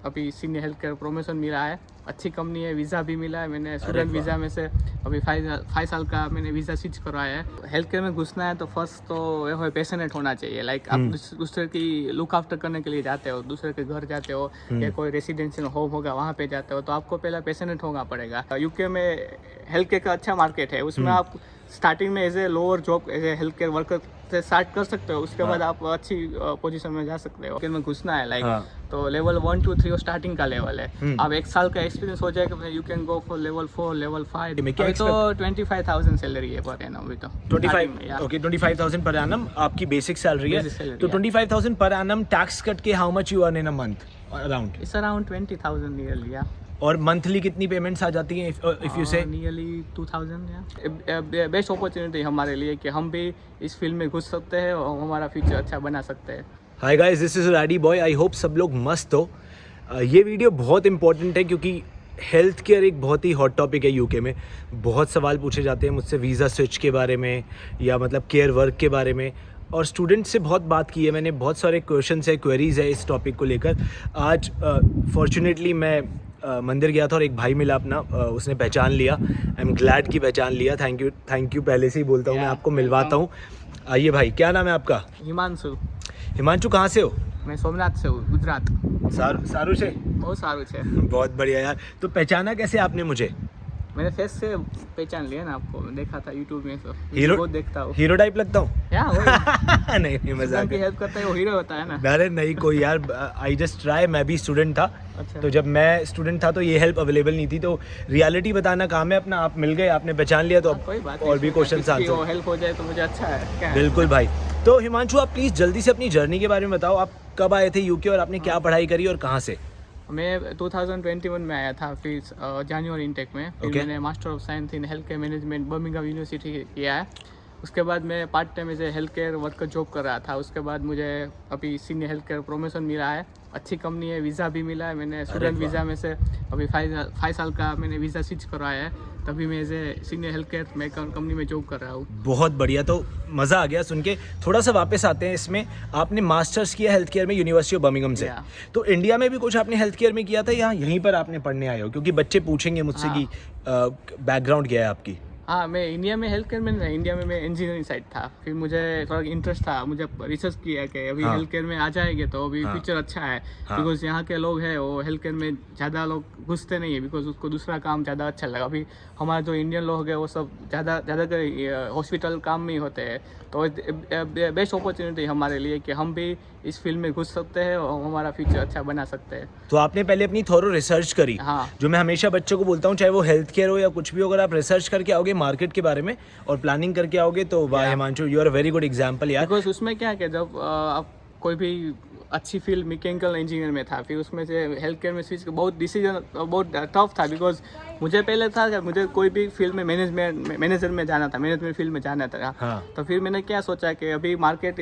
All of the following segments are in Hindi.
अभी सीनियर हेल्थ केयर प्रमोशन मिला है, अच्छी कंपनी है, वीज़ा भी मिला है। मैंने स्टूडेंट वीज़ा में से अभी 5 साल का मैंने वीज़ा स्विच करवाया है। हेल्थ केयर में घुसना है तो फर्स्ट तो ये पैशनेट होना चाहिए। लाइक आप दूसरे की लुक आफ्टर करने के लिए जाते हो, दूसरे के घर जाते हो या कोई रेसिडेंशियल होम होगा वहाँ पे जाते हो, तो आपको पहले पैशनेट होना पड़ेगा। यूके में हेल्थ केयर का अच्छा मार्केट है, उसमें आप स्टार्टिंग में as a lower job as a health care worker से स्टार्ट कर सकते हो, उसके बाद आप अच्छी पोजीशन में जा सकते हो। में घुसना है लाइक तो लेवल 1 2 3 स्टार्टिंग का लेवल है। अब 1 साल का एक्सपीरियंस हो जाएगा, you can go for level 4 level 5। अभी तो 25,000 सैलरी है पर एनम। अभी तो 25,000 पर एनम आपकी बेसिक सैलरी है। तो 25,000 पर एनम टैक्स कट के how much you earn in a month around? It's around 20,000 nearly. और मंथली कितनी पेमेंट्स आ जाती हैं इफ यू से? नियरली 2,000। बेस्ट अपॉर्चुनिटी हमारे लिए कि हम भी इस फील्ड में घुस सकते हैं और हमारा फ्यूचर अच्छा बना सकते हैं। Hi guys, this is ready boy. I hope सब लोग मस्त हो। ये वीडियो बहुत इंपॉर्टेंट है क्योंकि हेल्थ केयर एक बहुत ही हॉट टॉपिक है यूके में। बहुत सवाल पूछे जाते हैं मुझसे वीज़ा स्विच के बारे में या मतलब केयर वर्क के बारे में, और स्टूडेंट से बहुत बात की है मैंने, बहुत सारे क्वेश्चंस है, क्वेरीज है इस टॉपिक को लेकर। आज फॉर्चुनेटली मैं मंदिर गया था और एक भाई मिला अपना, उसने पहचान लिया। आई एम ग्लैड कि पहचान लिया। थैंक यू पहले से ही बोलता हूँ, मैं आपको मिलवाता हूँ। आइए भाई, क्या नाम है आपका? हिमांशु। हिमांशु कहाँ से हो? मैं सोमनाथ से हूँ, गुजरात। सारू से? बहुत सारू से। बहुत बढ़िया यार। तो पहचाना कैसे आपने मुझे? मैंने फेस से पहचान लिया ना आपको, देखा था यूट्यूब में। तो हीरो बहुत देखता हूँ। हीरो टाइप लगता हूँ? नहीं मजाक की हेल्प करता है वो हीरो होता है ना। अरे नहीं कोई यार, आई जस्ट ट्राई। मैं भी स्टूडेंट था। अच्छा। तो जब मैं स्टूडेंट था तो ये हेल्प अवेलेबल नहीं थी, तो रियलिटी बताना काम है अपना। आप मिल गए, आपने पहचान लिया, तो कोई बात और भी क्वेश्चन आंसर हेल्प हो जाए तो मुझे अच्छा है। क्या बिल्कुल भाई। तो हिमांशु, आप प्लीज जल्दी से अपनी जर्नी के बारे में बताओ। आप कब आए थे यूके और आपने क्या पढ़ाई करी और कहाँ से? मैं 2021 में आया था, फिर जनवरी इनटेक में। फिर मैंने master of science in health care management Birmingham university किया है। उसके बाद मैं part time as a health care worker job कर रहा था। उसके बाद मुझे अभी सीनियर हेल्थ केयर प्रमोशन मिला है, अच्छी कंपनी है, वीज़ा भी मिला है। मैंने स्टूडेंट वीज़ा में से अभी 5 साल का मैंने वीज़ा स्विच करवाया है, तभी मैं as a senior health care मैं कंपनी में जॉब कर रहा हूँ। बहुत बढ़िया। तो मज़ा आ गया सुन के। थोड़ा सा वापस आते हैं इसमें। आपने मास्टर्स किया हेल्थ केयर में यूनिवर्सिटी ऑफ बर्मिंघम से। तो इंडिया में भी कुछ आपने हेल्थ केयर में किया था या यहीं पर आपने पढ़ने आए हो? क्योंकि बच्चे पूछेंगे मुझसे कि बैकग्राउंड क्या है आपकी। हाँ, मैं इंडिया में हेल्थ केयर में नहीं, इंडिया में मैं इंजीनियरिंग साइड था। फिर मुझे थोड़ा इंटरेस्ट था, मुझे रिसर्च किया कि अभी हेल्थ केयर में आ जाएंगे तो अभी फ्यूचर अच्छा है। बिकॉज यहाँ के लोग हैं वो हेल्थ केयर में ज़्यादा लोग घुसते नहीं है, बिकॉज उसको दूसरा काम ज़्यादा अच्छा लगा। अभी हमारे जो इंडियन लोग हैं वो सब ज़्यादा हॉस्पिटल काम में ही होते हैं। तो बेस्ट अपॉर्चुनिटी हमारे लिए कि हम भी इस फील्ड में घुस सकते हैं और हमारा फ्यूचर अच्छा बना सकते हैं। तो आपने पहले अपनी थोरो रिसर्च करी। हाँ। जो मैं हमेशा बच्चों को बोलता हूँ, चाहे वो हेल्थ केयर हो या कुछ भी हो, अगर आप रिसर्च करके आओगे मार्केट के बारे में और प्लानिंग करके आओगे तो वाह Himanshu, you are a very good example यार। बिकॉज उसमें क्या है, जब आप कोई भी अच्छी फील्ड मैकेनिकल इंजीनियर में था, फिर उसमें से हेल्थ केयर में स्विच बहुत डिसीजन बहुत टफ था। बिकॉज मुझे पहले था कि मुझे कोई भी फील्ड में मैनेजर में जाना था, मैनेजमेंट फील्ड में जाना था। हाँ। तो फिर मैंने क्या सोचा कि अभी मार्केट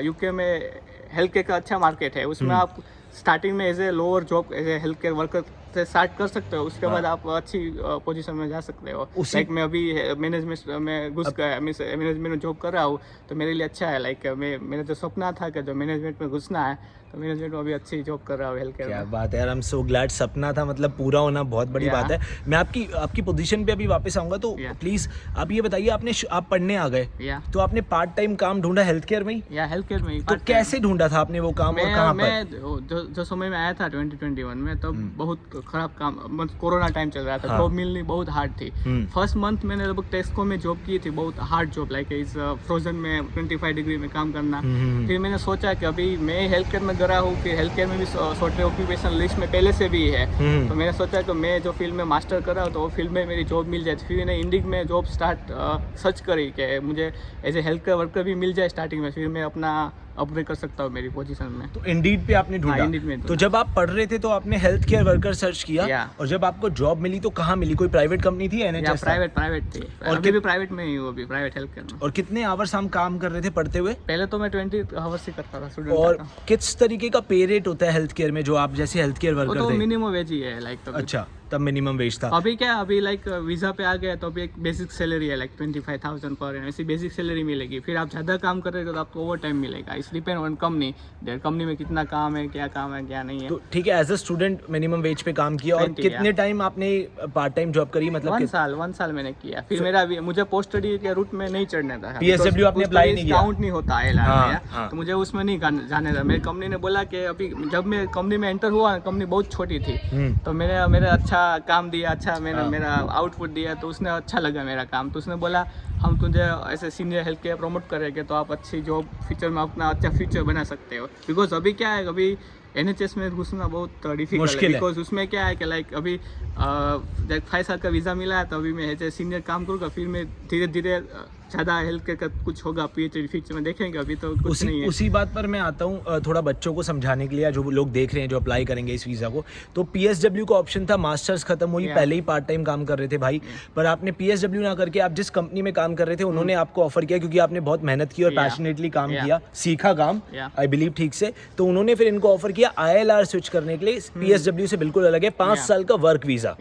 यूके में हेल्थ केयर का अच्छा मार्केट है, उसमें आप स्टार्टिंग में as a lower job as a health care worker से स्टार्ट कर सकते हो, उसके बाद आप अच्छी पोजीशन में जा सकते हो। लाइक मैं अभी मैनेजमेंट में घुस गया, मैनेजमेंट में जॉब कर रहा हूँ, तो मेरे लिए अच्छा है। लाइक मेरा जो सपना था कि जो मैनेजमेंट में घुसना है, तो मैनेजमेंट में अभी अच्छी जॉब कर रहा हूँ हेल्थ केयर में। क्या बात है यार, आई एम सो ग्लैड। सपना था मतलब पूरा होना बहुत बड़ी बात है। मैं आपकी पोजीशन पे अभी वापस आऊंगा, तो प्लीज आप ये बताइए, आप पढ़ने आ गए तो आपने पार्ट टाइम काम ढूंढा हेल्थ केयर में ही? या हेल्थ केयर में ही। तो कैसे ढूंढा था आपने वो काम और कहाँ पर? जो समय में आया था 2021 में, तो बहुत खराब काम, कोरोना टाइम चल रहा था। जॉब मिलनी बहुत हार्ड थी। फर्स्ट मंथ मैंने लगभग टेस्को में जॉब की थी, बहुत हार्ड जॉब, लाइक इस फ्रोजन में 25 डिग्री में काम करना। फिर मैंने सोचा कि अभी मैं हेल्थ केयर में गया हूँ, फिर हेल्थ केयर में भी सॉफ्टवेयर ऑक्यूपेशन लिस्ट में पहले से भी है। तो मैंने सोचा कि मैं जो फील्ड में मास्टर कर रहा हूँ तो वो फील्ड में मेरी जॉब मिल जाए। फिर मैंने इंडिग में जॉब सर्च करी कि मुझे as a health care worker भी मिल जाए स्टार्टिंग में, फिर मैं अपना अपग्रेड कर सकता हूँ मेरी पोजीशन में। तो इंडीड पे आपने ढूंढा? इंडीड में। तो जब आप पढ़ रहे थे तो आपने हेल्थ केयर वर्कर सर्च किया, और जब आपको जॉब मिली तो कहाँ मिली? कोई प्राइवेट कंपनी थी? एनएचएस? प्राइवेट थी। और अभी भी प्राइवेट में ही हूँ, अभी प्राइवेट हेल्थ केयर में। और कितने आवर्स हम काम कर रहे थे पढ़ते हुए? पहले तो मैं 20 आवर्स ही करता था स्टूडेंट। और किस तरीके का पे रेट होता है हेल्थ केयर में, जो आप जैसे हेल्थ केयर वर्कर थे? मिनिमम वेज ही है लाइक। अच्छा, तब मिनिमम वेज था। अभी क्या, अभी लाइक वीज़ा पे आ गया तो अभी एक बेसिक सैलरी है लाइक 25,000 पर एनम, ऐसी बेसिक सैलरी मिलेगी। फिर आप ज़्यादा काम कर रहे हो तो आपको ओवर टाइम मिलेगा। इस depend on company, their company में कितना काम है क्या नहीं है। तो ठीक है, as a student minimum wage पे काम किया, और 20, कितने टाइम आपने पार्ट टाइम जॉब करी, मतलब 1 साल मैंने किया। फिर मुझे पोस्ट स्टडी के रूट में नहीं चढ़ने था। PSW आपने अप्लाई नहीं किया? काउंट नहीं होता है हाँ। तो मुझे उसमें नहीं जाने था। मेरी कंपनी ने बोला कि अभी जब मैं कंपनी में एंटर हुआ, कंपनी बहुत छोटी थी, तो मेरे अच्छा काम दिया, अच्छा मेरा आउटपुट दिया, तो उसने अच्छा लगा मेरा काम। तो उसने बोला हम तुझे ऐसे सीनियर हेल्थ केयर प्रमोट करेंगे तो आप अच्छी जॉब फ्यूचर में अपना अच्छा फ्यूचर बना सकते हो। बिकॉज अभी क्या है, अभी NHS में घुसना बहुत डिफिकल्ट है। बिकॉज उसमें क्या है कि लाइक अभी 5 साल का वीज़ा मिला है, तो अभी मैं एज ए सीनियर काम करूँगा, फिर मैं धीरे धीरे ज़्यादा हेल्थ केयर का कुछ होगा, PhD फ्यूचर में देखेंगे। अभी तो कुछ नहीं है। उसी बात पर मैं आता हूँ, थोड़ा बच्चों को समझाने के लिए, जो लोग देख रहे हैं जो अप्लाई करेंगे इस वीज़ा को। तो PSW का ऑप्शन था, मास्टर्स खत्म हुई, पहले ही पार्ट टाइम काम कर रहे थे भाई, पर आपने PSW ना करके आप जिस कंपनी में काम कर रहे थे उन्होंने आपको ऑफर किया, क्योंकि आपने बहुत मेहनत की और पैशनेटली काम किया, सीखा काम, आई बिलीव ठीक से, तो उन्होंने फिर इनको ऑफर किया ILR स्विच करने के लिए। PSW से बिल्कुल अलग है, 5 साल का वर्क वीज़ा।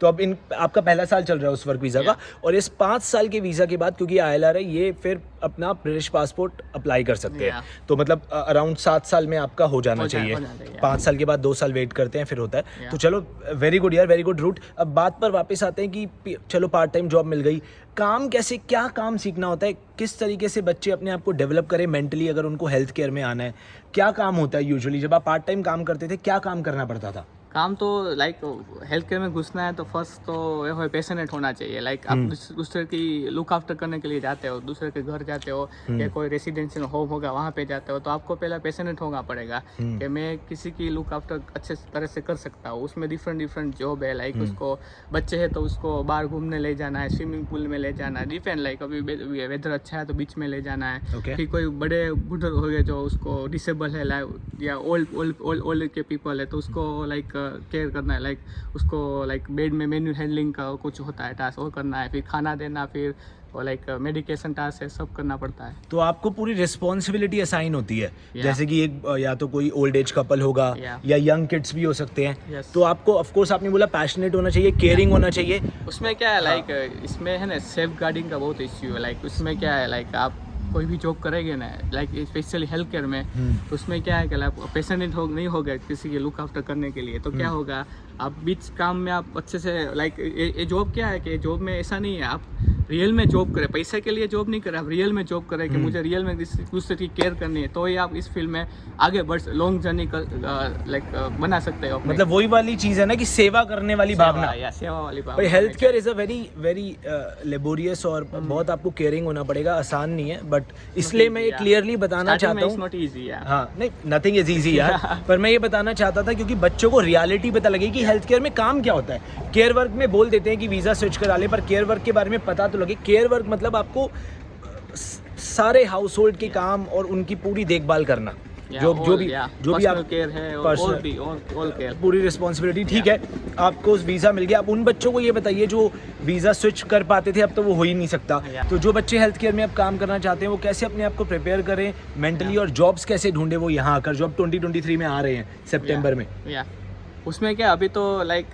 तो अब आपका पहला साल चल रहा है उस वर्क वीज़ा का, और इस 5 साल के वीज़ा के बाद, क्योंकि ILR है, ये फिर अपना ब्रिटिश पासपोर्ट अप्लाई कर सकते हैं। तो मतलब अराउंड 7 साल में आपका हो जाना चाहिए। 5 साल के बाद 2 साल वेट करते हैं, फिर होता है। तो चलो, वेरी गुड यार, वेरी गुड रूट। अब बात पर वापस आते हैं कि चलो पार्ट टाइम जॉब मिल गई, काम कैसे, क्या काम सीखना होता है, किस तरीके से बच्चे अपने आप को डेवलप करें मेंटली, अगर उनको हेल्थ केयर में आना है, क्या काम होता है यूजुअली? जब आप पार्ट टाइम काम करते थे, क्या काम करना पड़ता था? काम तो लाइक हेल्थ केयर में घुसना है तो फर्स्ट तो ये पैशनेट होना चाहिए। लाइक आप दूसरे की लुक आफ्टर करने के लिए जाते हो, दूसरे के घर जाते हो, या कोई रेसिडेंशियल होम होगा वहाँ पे जाते हो, तो आपको पहले पैशनेट होना पड़ेगा कि मैं किसी की लुक आफ्टर अच्छे तरह से कर सकता हूँ। उसमें डिफरेंट जॉब है। लाइक उसको बच्चे है तो उसको बाहर घूमने ले जाना है, स्विमिंग पूल में ले जाना है, डिफरेंट। लाइक अभी वेदर अच्छा है तो बीच में ले जाना है। फिर कोई बड़े बुजुर्ग हो गए जो उसको डिसेबल है, या ओल्ड के पीपल है, तो उसको लाइक केयर करना है। लाइक उसको लाइक बेड में मैन्युअल हैंडलिंग का कुछ होता है टास्क, वो करना है। फिर खाना देना, फिर और लाइक मेडिकेशन टास्क है, सब करना पड़ता है। तो आपको पूरी रिस्पॉन्सिबिलिटी असाइन होती है। जैसे कि एक या तो कोई ओल्ड एज कपल होगा, या यंग किड्स भी हो सकते हैं। तो आपको ऑफ कोर्स आपने बोला पैशनेट होना चाहिए, केयरिंग होना चाहिए। उसमें क्या है, लाइक इसमें है ना सेफ गार्डिंग का बहुत इश्यू है। लाइक उसमें क्या है, लाइक आप कोई भी जॉब करेंगे ना, लाइक स्पेशली हेल्थ केयर में, तो उसमें क्या है कि आप पेशेंट नहीं हो गए किसी के लुक आफ्टर करने के लिए, तो क्या होगा, आप बीच काम में आप अच्छे से लाइक ये जॉब क्या है कि जॉब में ऐसा नहीं है आप रियल में जॉब करें, पैसे के लिए जॉब नहीं करें, आप रियल में जॉब करें कि मुझे रियल में दूसरे की केयर करनी है, तो ही आप इस फील्ड में आगे बढ़ लॉन्ग जर्नी लाइक बना सकते हो। मतलब वही वाली चीज़ है ना कि सेवा करने वाली भावना, या सेवा वाली भावना। Health care is a very laborious और बहुत आपको केयरिंग होना पड़ेगा, आसान नहीं है। बट इसलिए मैं ये क्लियरली बताना चाहता हूँ, नॉट इजी। हाँ नहीं, नथिंग इज ईजी यार। पर मैं ये बताना चाहता था क्योंकि बच्चों को रियलिटी पता लगे कि हेल्थ केयर में काम क्या होता है। केयर वर्क में बोल देते हैं कि वीज़ा स्विच करा ले, पर केयर वर्क के बारे में पता तो लगे। केयर वर्क मतलब आपको सारे हाउस होल्ड के काम और उनकी पूरी देखभाल करना, जो भी आप केयर है, और भी ऑल केयर, पूरी रिस्पॉन्सिबिलिटी। ठीक है, आपको वीज़ा मिल गया। अब उन बच्चों को ये बताइए जो वीज़ा स्विच कर पाते थे, अब तो वो हो ही नहीं सकता। तो जो बच्चे हेल्थ केयर में अब काम करना चाहते हैं, वो कैसे अपने आप को प्रिपेयर करें मेंटली, और जॉब्स कैसे ढूंढे वो यहाँ आकर, जो अब 2023 में आ रहे हैं सितंबर में। उसमें क्या अभी तो लाइक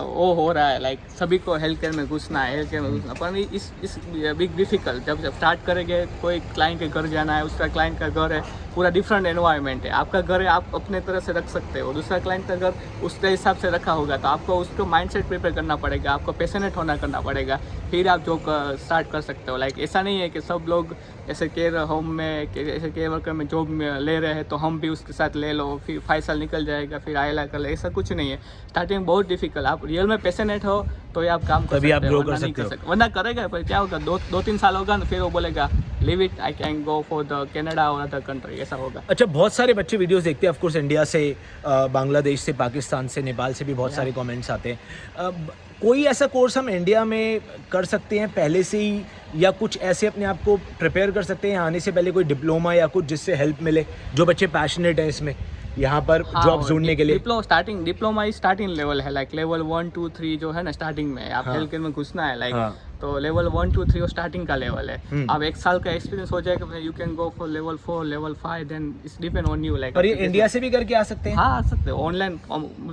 वो हो रहा है, लाइक सभी को हेल्थ केयर में घुसना है, हेल्थ केयर में घुसना, पर इस बिग डिफिकल्ट जब स्टार्ट करेंगे, कोई क्लाइंट के घर जाना है, उसका क्लाइंट का घर है, पूरा डिफरेंट एनवायरनमेंट है। आपका घर है, आप अपने तरह से रख सकते हो, दूसरा क्लाइंट का घर उसके हिसाब से रखा होगा, तो आपको उसको माइंडसेट प्रिपेयर करना पड़ेगा, आपको पैशनेट करना पड़ेगा, फिर आप जॉब स्टार्ट कर सकते हो। लाइक ऐसा नहीं है कि सब लोग ऐसे केयर होम में, ऐसे केयर वर्कर में जॉब ले रहे हैं तो हम भी उसके साथ ले लो, फिर 5 साल निकल जाएगा, फिर ILR कर ले, ऐसा कुछ नहीं है। स्टार्टिंग बहुत डिफिकल्ट, आप रियल में पैशनेट हो तो आप काम कर सकते हो, ग्रो कर सकते हो। वरना करेगा पर क्या होगा, 2-3 साल होगा ना, फिर वो बोलेगा leave it, I can go for the Canada और अदर कंट्री, ऐसा होगा। अच्छा, बहुत सारे बच्चे वीडियोस देखते हैं, ऑफ कोर्स इंडिया से, बांग्लादेश से, पाकिस्तान से, नेपाल से भी बहुत सारे कमेंट्स आते हैं। कोई ऐसा कोर्स हम इंडिया में कर सकते हैं पहले से ही, या कुछ ऐसे अपने आप को प्रिपेयर कर सकते हैं आने से पहले, कोई डिप्लोमा या कुछ जिससे हेल्प मिले, जो बच्चे पैशनेट हैं इसमें, यहाँ पर जॉब ढूंढने के लिए? डिप्लोमा स्टार्टिंग लेवल है, लाइक लेवल 1 2 3 जो है ना स्टार्टिंग में आप हेल्थ केयर में घुसना है, लाइक हाँ। तो लेवल 1 2 3 वो स्टार्टिंग का लेवल है। अब 1 साल का एक्सपीरियंस हो जाएगा, you can go for level 4 level 5, then it's depend on you, like. और ये इंडिया से भी करके आ सकते हैं? हाँ आ सकते हैं ऑनलाइन।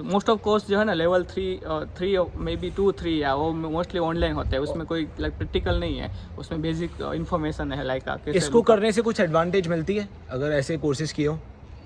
मोस्ट ऑफ कोर्स जो है ना लेवल 3 मे बी 2 3 या वो मोस्टली ऑनलाइन होते हैं, उसमें कोई लाइक प्रैक्टिकल नहीं है, उसमें बेसिक इन्फॉर्मेशन है, लाइक इसको करने से कुछ एडवांटेज मिलती है अगर ऐसे कोर्सेज किए हो?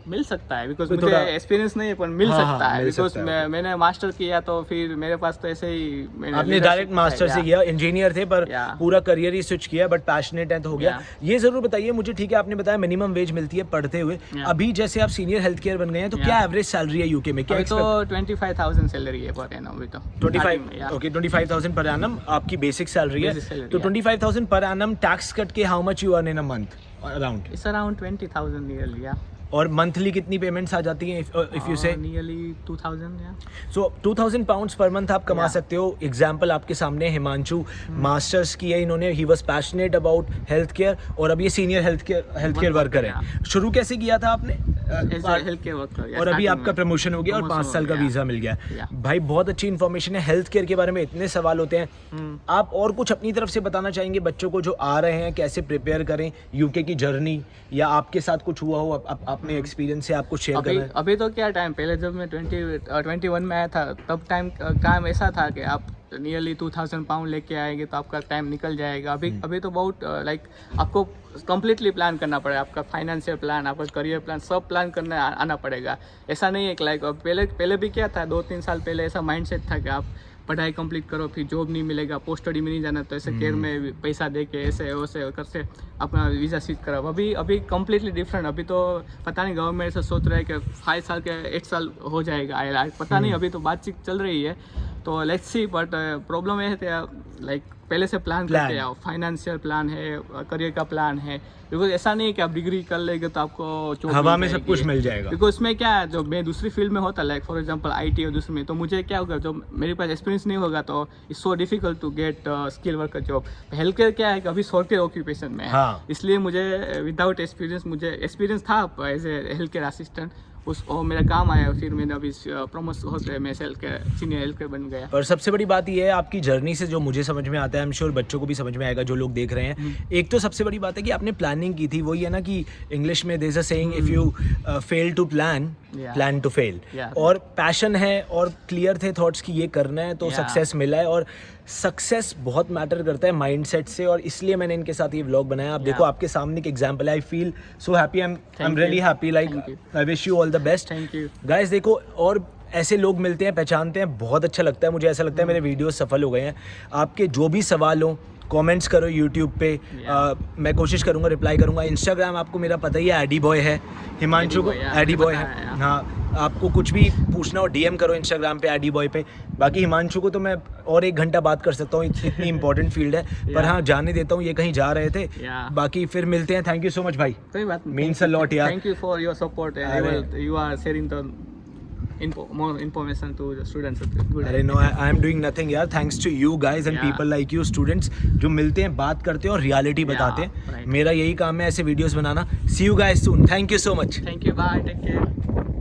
मिल सकता है, बिकॉज तो मुझे थोड़ा- एक्सपीरियंस नहीं है पर मिल हाँ, सकता हाँ, है, मिल बिकॉज सकता है। मैंने मास्टर किया तो फिर मेरे पास तो ऐसे ही आपने डायरेक्ट मास्टर से किया, इंजीनियर थे पर Yeah. पूरा करियर ही स्विच किया, बट पैशनेट है तो हो गया। ये जरूर बताइए मुझे, ठीक है आपने बताया मिनिमम वेज मिलती है पढ़ते हुए, अभी जैसे आप सीनियर हेल्थ केयर बन गए हैं तो क्या एवरेज सैलरी है यूके में? क्या अभी तो 25,000 सैलरी है पर एनम, अभी तो 25 ओके 25,000 पर एनम आपकी बेसिक सैलरी है। Basic salary, तो yeah. 25,000 per annum tax cut के how much you earn in a month around? It's around 20,000 nearly, या और मंथली कितनी पेमेंट्स आ जाती हैं इफ यू से? नियरली 2,000, या सो 2,000 पाउंड्स पर मंथ आप कमा Yeah. सकते हो। एग्जाम्पल आपके सामने हिमांशु मास्टर्स की है इन्होंने, he was passionate about health care और अब ये सीनियर हेल्थ केयर वर्कर है। शुरू कैसे किया था आपने? हेल्थ केयर वर्कर, और अभी आपका प्रमोशन हो गया और 5 साल का वीजा मिल गया। Yeah. भाई बहुत अच्छी इन्फॉर्मेशन है, हेल्थ केयर के बारे में इतने सवाल होते हैं। आप और कुछ अपनी तरफ से बताना चाहेंगे बच्चों को जो आ रहे हैं, कैसे प्रिपेयर करें यूके की जर्नी, या आपके साथ कुछ हुआ हो आपने एक्सपीरियंस से आपको शेयर करना है? अभी तो क्या टाइम, पहले जब मैं 21 में आया था तब टाइम ऐसा था कि आप नियरली 2,000 पाउंड लेके आएंगे तो आपका टाइम निकल जाएगा। अभी तो बहुत लाइक आपको कम्प्लीटली प्लान करना पड़ेगा, आपका फाइनेंशियल प्लान, आपका करियर प्लान, सब प्लान करने आना पड़ेगा। ऐसा नहीं है कि लाइक पहले भी क्या था, 2-3 साल पहले ऐसा माइंडसेट था कि आप पढ़ाई कंप्लीट करो फिर जॉब नहीं मिलेगा, पोस्ट स्टडी में नहीं जाना तो ऐसे केयर में पैसा दे के ऐसे वैसे करके अपना वीज़ा स्विच करा। अभी कम्प्लीटली डिफरेंट। अभी तो पता नहीं गवर्नमेंट ऐसा सोच रहा है कि 5 साल के 8 साल हो जाएगा आया, पता नहीं, अभी तो बातचीत चल रही है तो लेट्स सी। बट प्रॉब्लम ये है कि लाइक पहले से प्लान करके आओ, फाइनेंशियल प्लान है, करियर का प्लान है, बिकॉज ऐसा नहीं है कि आप डिग्री कर लेंगे तो आपको job हवा मिल में सब जाएगी। कुछ मिल जाएगा। बिकॉज उसमें क्या है, जो मैं दूसरी फील्ड में होता लाइक फॉर एग्जांपल IT और दूसरी में, तो मुझे क्या होगा, जो मेरे पास एक्सपीरियंस नहीं होगा तो it's so difficult to get skill worker job. Health care क्या है कि अभी सॉफ्टवेयर ऑक्यूपेशन में है, हाँ। इसलिए मुझे विदाउट एक्सपीरियंस, मुझे एक्सपीरियंस था as a health care assistant, और मेरा काम आया, फिर मैंने अभी प्रमोशन होते मैं सीनियर हेल्थ केयर बन गया। और सबसे बड़ी बात यह है आपकी जर्नी से जो मुझे समझ में आता है, आई एम श्योर बच्चों को भी समझ में आएगा जो लोग देख रहे हैं। एक तो सबसे बड़ी बात है कि आपने प्लानिंग की थी, वही है ना कि इंग्लिश में there is a saying, if you fail to plan plan to fail. और पैशन है और क्लियर थे थॉट्स कि ये करना है तो सक्सेस मिला है। और सक्सेस बहुत मैटर करता है माइंडसेट से, और इसलिए मैंने इनके साथ ये व्लॉग बनाया। आप देखो आपके सामने एक एग्जांपल है। I feel so happy, I am really happy, like I wish you all the best. Thank you guys देखो, और ऐसे लोग मिलते हैं, पहचानते हैं, बहुत अच्छा लगता है मुझे। ऐसा लगता है मेरे वीडियो सफल हो गए हैं। आपके जो भी सवाल हो कमेंट्स करो यूट्यूब पे, मैं कोशिश करूंगा रिप्लाई करूंगा। इंस्टाग्राम आपको मेरा पता ही है, एडी बॉय है। हिमांशु को एडी बॉय है, हाँ। आपको कुछ भी पूछना हो DM करो इंस्टाग्राम पे एडी बॉय पे। बाकी हिमांशु को तो मैं और 1 घंटा बात कर सकता हूँ, इतनी इंपॉर्टेंट फील्ड है। पर हाँ, जाने देता हूँ, ये कहीं जा रहे थे। बाकी फिर मिलते हैं। थैंक यू सो मच भाई, कोई बात नहीं, मीन्स अ लॉट यार। Thank you for your support and you are sharing the more information to the students. Good. अरे no, I am doing nothing यार, thanks to you guys and people like you students जो मिलते हैं, बात करते हैं और रियलिटी बताते हैं। right. मेरा यही काम है, ऐसे वीडियोस बनाना। See you guys soon, thank you so much. Thank you, bye, take care.